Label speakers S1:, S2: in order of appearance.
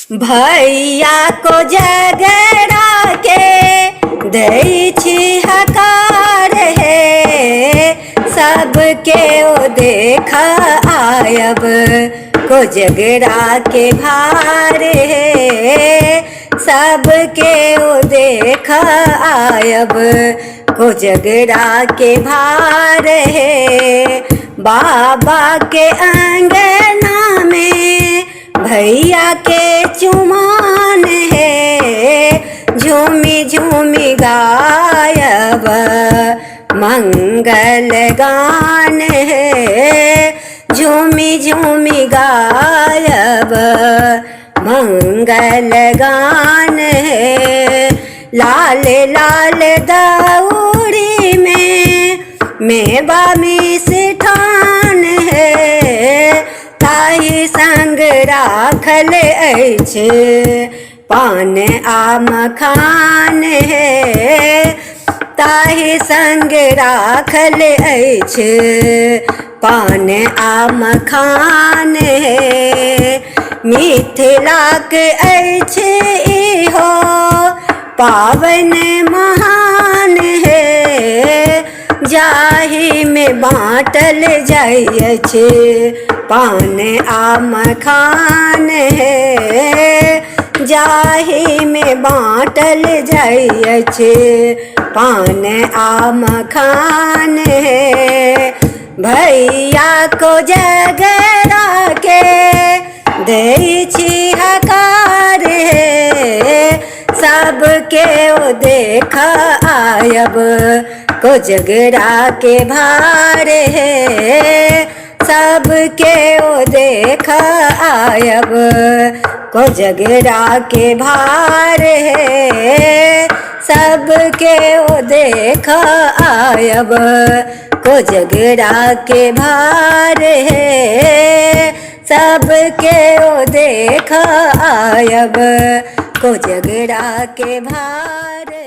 S1: भैया को झगड़ा के दै छी हकार है, सबके ओ देख आयब को झगड़ा के भार है, सबके ओ देख आयब को झगड़ा के भार है। बाबा के अंगना में भैया के चुमान है, झूमी झूमी गायब मंगल गान है, झूमी झूमी गायब मंगल गान है। लाल लाल दौड़ी में मेवा मिष्ठान है, ताहि संग राखल अछि पान आ मखान है, ताहि संग राखल अछि पान आ मखान है। मिथिलाक अछि इहो पावन महान है, जाहि में बाँटल जाइछे पान आ मखान है, जाहि में बाँटल जाइछे पान आ मखान है। भैया को झगड़ा के दै छी हकार है, सबके ओ देख आयब को झगड़ा के भार है, सबके ओ देख आयब को झगड़ा के भार है, सबके ओ देख आयब को झगड़ा के भार है, सबके ओ देख आयब को झगड़ा के भार।